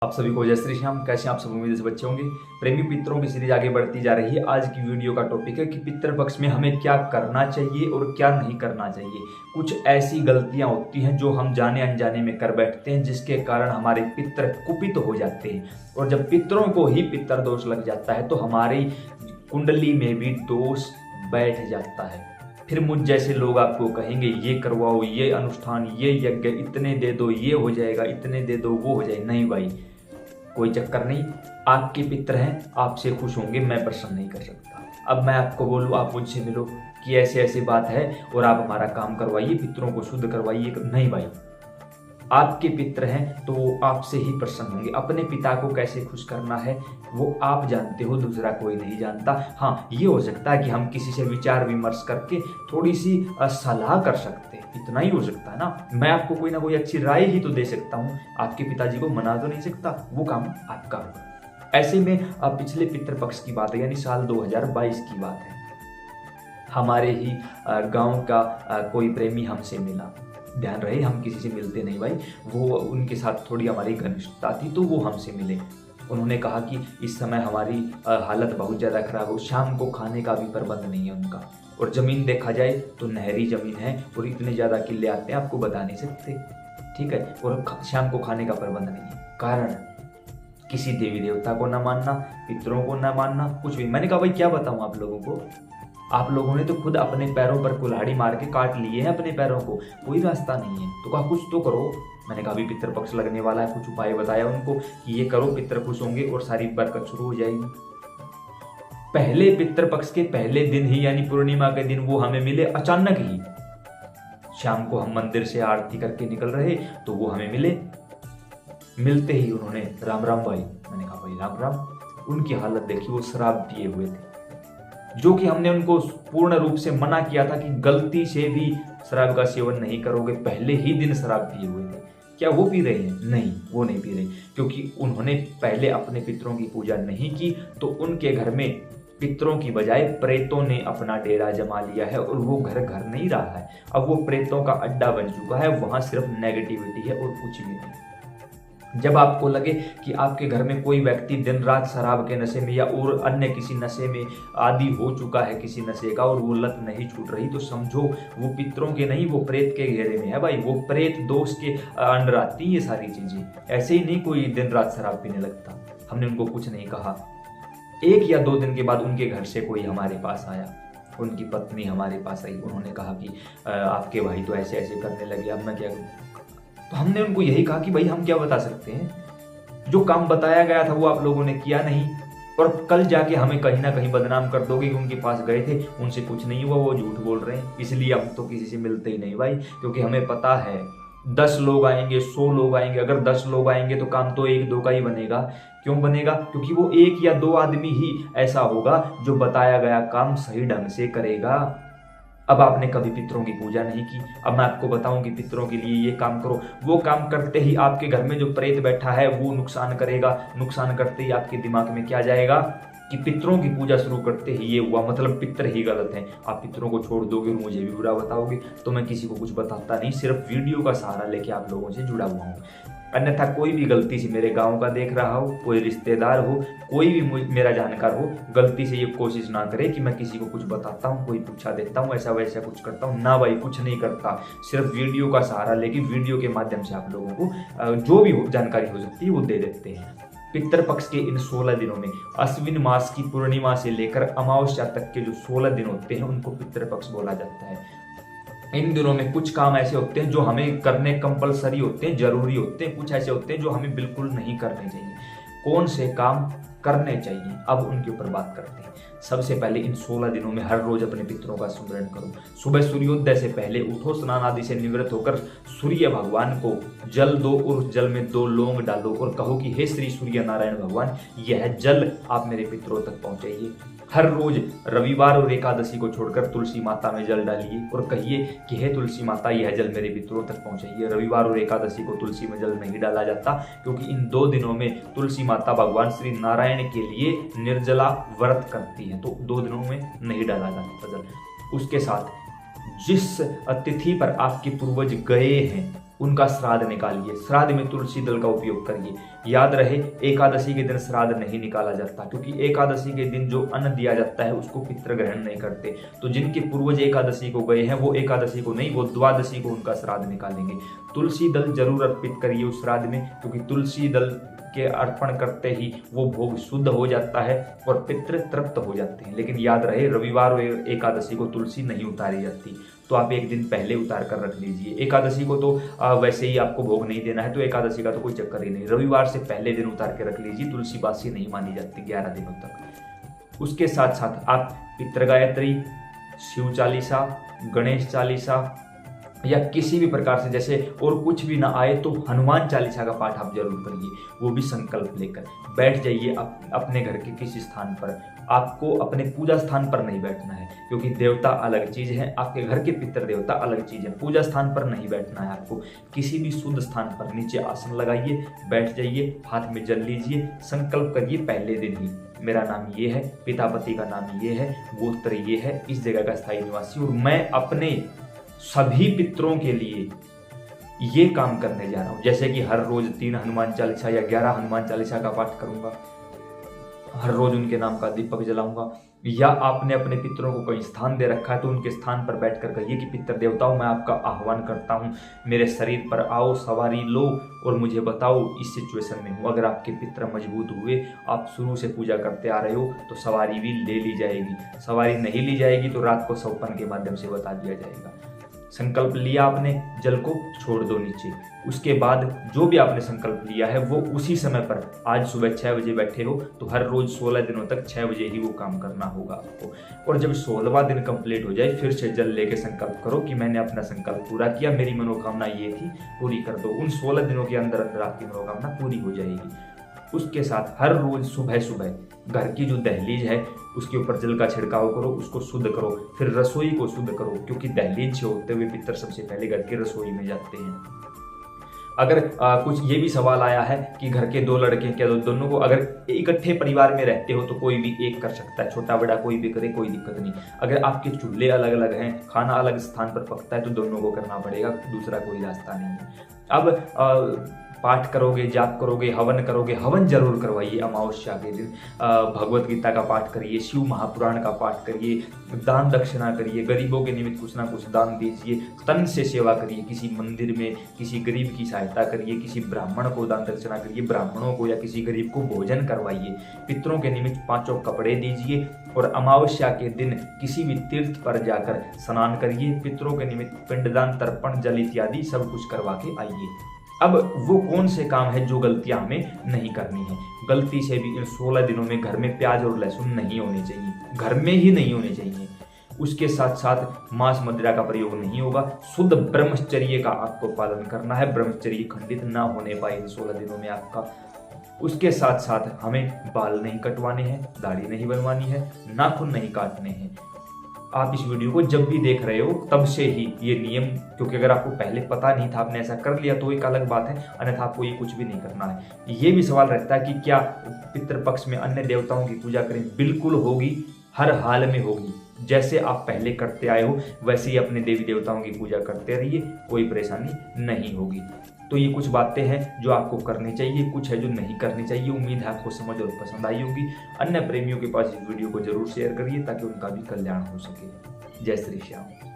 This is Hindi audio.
आप सभी को जय श्री श्याम। कैसे हैं आप सब? उम्मीद से बच्चे होंगे। प्रेमी पितरों की सीरीज आगे बढ़ती जा रही है। आज की वीडियो का टॉपिक है कि पितृ पक्ष में हमें क्या करना चाहिए और क्या नहीं करना चाहिए। कुछ ऐसी गलतियां होती हैं जो हम जाने अनजाने में कर बैठते हैं, जिसके कारण हमारे पितृ कुपित हो जाते हैं। और जब पितरों को ही पितृ दोष लग जाता है तो हमारी कुंडली में भी दोष बैठ जाता है। फिर मुझ जैसे लोग आपको कहेंगे ये करवाओ, ये अनुष्ठान, ये यज्ञ, इतने दे दो ये हो जाएगा, इतने दे दो वो हो जाएगा। नहीं भाई, कोई चक्कर नहीं। आपके पितर हैं, आपसे खुश होंगे, मैं प्रसन्न नहीं कर सकता। अब मैं आपको बोलूँ, आप मुझसे मिलो कि ऐसे ऐसी बात है और आप हमारा काम करवाइए, पितरों को शुद्ध करवाइए। नहीं भाई, आपके पितर हैं तो वो आपसे ही प्रसन्न होंगे। अपने पिता को कैसे खुश करना है वो आप जानते हो, दूसरा कोई नहीं जानता। हाँ, ये हो सकता है कि हम किसी से विचार विमर्श करके थोड़ी सी सलाह कर सकते हैं, इतना ही हो सकता है ना। मैं आपको कोई ना कोई अच्छी राय ही तो दे सकता हूँ, आपके पिताजी को मना तो नहीं सकता, वो काम आपका होगा। ऐसे में अब पिछले पितृपक्ष की बात है, यानी साल 2022 की बात है। हमारे ही गांव का कोई प्रेमी हमसे मिला। ध्यान रहे, हम किसी से मिलते नहीं भाई, वो उनके साथ थोड़ी हमारी घनिष्ठता थी तो वो हमसे मिले। उन्होंने कहा कि इस समय हमारी हालत बहुत ज़्यादा खराब हो, शाम को खाने का भी प्रबंध नहीं है उनका, और ज़मीन देखा जाए तो नहरी ज़मीन है और इतने ज़्यादा किले आते हैं आपको बता नहीं सकते, ठीक है। और शाम को खाने का प्रबंध नहीं है। कारण किसी देवी देवता को ना मानना, पितरों को ना मानना, कुछ भी। मैंने कहा भाई क्या बताऊँ आप लोगों को, आप लोगों ने तो खुद अपने पैरों पर कुल्हाड़ी मार के काट लिए हैं अपने पैरों को, कोई रास्ता नहीं है। तो कहा कुछ तो करो। मैंने कहा अभी पितृपक्ष लगने वाला है, कुछ उपाय बताया उनको कि ये करो, पितृ खुश होंगे और सारी बरकत शुरू हो जाएगी। पहले पितृपक्ष के पहले दिन ही, यानी पूर्णिमा के दिन, वो हमें मिले अचानक ही। शाम को हम मंदिर से आरती करके निकल रहे तो वो हमें मिले। मिलते ही उन्होंने राम राम भाई। मैंने कहा भाई राम राम। उनकी हालत देखी, वो शराब पिए हुए थे, जो कि हमने उनको पूर्ण रूप से मना किया था कि गलती से भी शराब का सेवन नहीं करोगे। पहले ही दिन शराब पिए हुए थे। क्या वो पी रहे हैं? नहीं, वो नहीं पी रहे, क्योंकि उन्होंने पहले अपने पितरों की पूजा नहीं की। तो उनके घर में पितरों की बजाय प्रेतों ने अपना डेरा जमा लिया है और वो घर घर नहीं रहा है। अब वो प्रेतों का अड्डा बन चुका है, वहां सिर्फ नेगेटिविटी है और कुछ भी नहीं। जब आपको लगे कि आपके घर में कोई व्यक्ति दिन रात शराब के नशे में या और अन्य किसी नशे में आदी हो चुका है किसी नशे का, और वो लत नहीं छूट रही, तो समझो वो पितरों के नहीं, वो प्रेत के घेरे में है भाई। वो प्रेत दोष के अंडर आती है ये सारी चीजें। ऐसे ही नहीं कोई दिन रात शराब पीने लगता। हमने उनको कुछ नहीं कहा। 1 या 2 दिन के बाद उनके घर से कोई हमारे पास आया, उनकी पत्नी हमारे पास आई। उन्होंने कहा कि आपके भाई तो ऐसे ऐसे करने लगे, अब मैं क्या करूं। तो हमने उनको यही कहा कि भाई हम क्या बता सकते हैं, जो काम बताया गया था वो आप लोगों ने किया नहीं, और कल जाके हमें कहीं ना कहीं बदनाम कर दोगे कि उनके पास गए थे, उनसे कुछ नहीं हुआ, वो झूठ बोल रहे हैं। इसलिए हम तो किसी से मिलते ही नहीं भाई, क्योंकि हमें पता है 10 लोग आएंगे, 100 लोग आएंगे, अगर 10 लोग आएंगे तो काम तो 1-2 का ही बनेगा। क्यों बनेगा? क्योंकि वो 1 या 2 आदमी ही ऐसा होगा जो बताया गया काम सही ढंग से करेगा। अब आपने कभी पितरों की पूजा नहीं की, अब मैं आपको बताऊं कि पितरों के लिए ये काम करो, वो काम करते ही आपके घर में जो प्रेत बैठा है वो नुकसान करेगा। नुकसान करते ही आपके दिमाग में क्या जाएगा कि पितरों की पूजा शुरू करते ही ये हुआ, मतलब पितर ही गलत है। आप पितरों को छोड़ दोगे और मुझे भी बुरा बताओगे। तो मैं किसी को कुछ बताता नहीं, सिर्फ वीडियो का सहारा लेके आप लोगों से जुड़ा हुआ हूँ। अन्यथा कोई भी गलती से मेरे गांव का देख रहा हो, कोई रिश्तेदार हो, कोई भी मेरा जानकार हो, गलती से ये कोशिश ना करे कि मैं किसी को कुछ बताता हूँ, कोई पूछा देता हूँ, ऐसा वैसा कुछ करता हूँ। ना भाई, कुछ नहीं करता। सिर्फ वीडियो का सहारा लेके वीडियो के माध्यम से आप लोगों को जो भी जानकारी हो सकती है वो दे देते हैं। पितृपक्ष के इन 16 दिनों में अश्विन मास की पूर्णिमा से लेकर अमावस्या तक के जो 16 दिन होते हैं उनको पितृपक्ष बोला जाता है। इन दिनों में कुछ काम ऐसे होते हैं जो हमें करने कंपलसरी होते हैं, जरूरी होते हैं। कुछ ऐसे होते हैं जो हमें बिल्कुल नहीं करने चाहिए। कौन से काम करने चाहिए, अब उनके ऊपर बात करते हैं। सबसे पहले इन 16 दिनों में हर रोज अपने पितरों का स्मरण करो। सुबह सूर्योदय से पहले उठो, स्नान आदि से निवृत्त होकर सूर्य भगवान को जल दो और उस जल में 2 लौंग डालो और कहो कि हे श्री सूर्य नारायण भगवान, यह जल आप मेरे पितरों तक पहुंचाइए। हर रोज रविवार और एकादशी को छोड़कर तुलसी माता में जल डालिए और कहिए कि हे तुलसी माता, यह जल मेरे पितरों तक पहुंचाइए। रविवार और एकादशी को तुलसी में जल नहीं डाला जाता, क्योंकि इन 2 दिनों में तुलसी माता भगवान श्री नारायण के लिए निर्जला व्रत करती है, तो 2 दिनों में नहीं डाला जाता जल। उसके साथ जिस तिथि पर आपके पूर्वज गए हैं उनका श्राद्ध निकालिए। श्राद्ध में तुलसी दल का उपयोग करिए। याद रहे, एकादशी के दिन श्राद्ध नहीं निकाला जाता, क्योंकि एकादशी के दिन जो अन्न दिया जाता है उसको पितृ ग्रहण नहीं करते। तो जिनके पूर्वज एकादशी को गए हैं वो एकादशी को नहीं, वो द्वादशी को उनका श्राद्ध निकालेंगे। तुलसी दल जरूर अर्पित करिए उस श्राद्ध में, क्योंकि तुलसी दल के अर्पण करते ही वो भोग शुद्ध हो जाता है और पितृ तृप्त हो जाते हैं। लेकिन याद रहे, रविवार और एकादशी को तुलसी नहीं उतारी जाती, तो आप एक दिन पहले उतार कर रख लीजिए। एकादशी को तो वैसे ही आपको भोग नहीं देना है, तो एकादशी का तो कोई चक्कर ही नहीं। रविवार से पहले दिन उतार के रख लीजिए। तुलसी बासी नहीं मानी जाती 11 दिनों तक। उसके साथ साथ आप पितृ गायत्री, शिव चालीसा, गणेश चालीसा या किसी भी प्रकार से, जैसे और कुछ भी ना आए तो हनुमान चालीसा का पाठ आप जरूर करिए, वो भी संकल्प लेकर। बैठ जाइए अपने घर के किसी स्थान पर। आपको अपने पूजा स्थान पर नहीं बैठना है, क्योंकि देवता अलग चीज है, आपके घर के पितृ देवता अलग चीज है। पूजा स्थान पर नहीं बैठना है आपको, किसी भी शुद्ध स्थान पर नीचे आसन लगाइए, बैठ जाइए, हाथ में जल लीजिए, संकल्प करिए पहले दिन ही, मेरा नाम ये है, पिता पति का नाम ये है, गोत्र ये है, इस जगह का स्थायी निवासी, और मैं अपने सभी पितरों के लिए ये काम करने जा रहा हूं। जैसे कि हर रोज 3 हनुमान चालीसा या 11 हनुमान चालीसा का पाठ करूंगा, हर रोज उनके नाम का दीपक जलाऊंगा। या आपने अपने पितरों को कहीं स्थान दे रखा है तो उनके स्थान पर बैठकर कहिए कि पितर देवताओं, मैं आपका आह्वान करता हूं, मेरे शरीर पर आओ, सवारी लो और मुझे बताओ इस सिचुएशन में हूँ। अगर आपके पितर मजबूत हुए, आप शुरू से पूजा करते आ रहे हो, तो सवारी भी ले ली जाएगी। सवारी नहीं ली जाएगी तो रात को सौपन के माध्यम से बता दिया जाएगा। संकल्प लिया आपने, जल को छोड़ दो नीचे। उसके बाद जो भी आपने संकल्प लिया है वो उसी समय पर, आज सुबह 6 बजे बैठे हो तो हर रोज 16 दिनों तक 6 बजे ही वो काम करना होगा आपको। और जब 16वां दिन कंप्लीट हो जाए, फिर से जल लेके संकल्प करो कि मैंने अपना संकल्प पूरा किया, मेरी मनोकामना ये थी, पूरी कर दो। उन 16 दिनों के अंदर अंदर आपकी मनोकामना पूरी हो जाएगी। उसके साथ हर रोज सुबह सुबह घर की जो दहलीज है उसके ऊपर जल का छिड़काव करो, उसको शुद्ध करो। फिर रसोई को शुद्ध करो, क्योंकि दहलीज से होते हुए पितर सबसे पहले घर की रसोई में जाते हैं। अगर कुछ ये भी सवाल आया है कि घर के 2 लड़के क्या दोनों को, अगर इकट्ठे परिवार में रहते हो तो कोई भी एक कर सकता है, छोटा बड़ा कोई भी करे, कोई दिक्कत नहीं। अगर आपके चूल्हे अलग अलग हैं, खाना अलग स्थान पर पकता है, तो दोनों को करना पड़ेगा, दूसरा कोई रास्ता नहीं है। अब पाठ करोगे, जाप करोगे, हवन करोगे, हवन जरूर करवाइए अमावस्या के दिन। भगवत गीता का पाठ करिए, शिव महापुराण का पाठ करिए, दान दक्षिणा करिए, गरीबों के निमित्त कुछ ना कुछ दान दीजिए, तन से सेवा करिए, किसी मंदिर में किसी गरीब की सहायता करिए, किसी ब्राह्मण को दान दक्षिणा करिए, ब्राह्मणों को या किसी गरीब को भोजन करवाइए, पितरों के निमित्त 5 कपड़े दीजिए। और अमावस्या के दिन किसी भी तीर्थ पर जाकर स्नान करिए, पितरों के निमित्त पिंडदान, तर्पण, जल इत्यादि सब कुछ करवा के आइए। अब वो कौन से काम है जो गलतियां हमें नहीं करनी है। गलती से भी इन 16 दिनों में घर में प्याज और लहसुन नहीं होने चाहिए, घर में ही नहीं होने चाहिए। उसके साथ साथ मांस मदिरा का प्रयोग नहीं होगा। शुद्ध ब्रह्मचर्य का आपको पालन करना है, ब्रह्मचर्य खंडित ना होने पाए इन 16 दिनों में आपका। उसके साथ साथ हमें बाल नहीं कटवाने हैं, दाढ़ी नहीं बनवानी है, नाखून नहीं काटने हैं। आप इस वीडियो को जब भी देख रहे हो तब से ही ये नियम, क्योंकि अगर आपको पहले पता नहीं था, आपने ऐसा कर लिया तो एक अलग बात है, अन्यथा आपको ये कुछ भी नहीं करना है। ये भी सवाल रहता है कि क्या पितृपक्ष में अन्य देवताओं की पूजा करें? बिल्कुल होगी, हर हाल में होगी। जैसे आप पहले करते आए हो वैसे ही अपने देवी देवताओं की पूजा करते रहिए, कोई परेशानी नहीं होगी। तो ये कुछ बातें हैं जो आपको करनी चाहिए, कुछ है जो नहीं करनी चाहिए। उम्मीद है आपको समझ और पसंद आई होगी। अन्य प्रेमियों के पास इस वीडियो को जरूर शेयर करिए ताकि उनका भी कल्याण हो सके। जय श्री श्याम।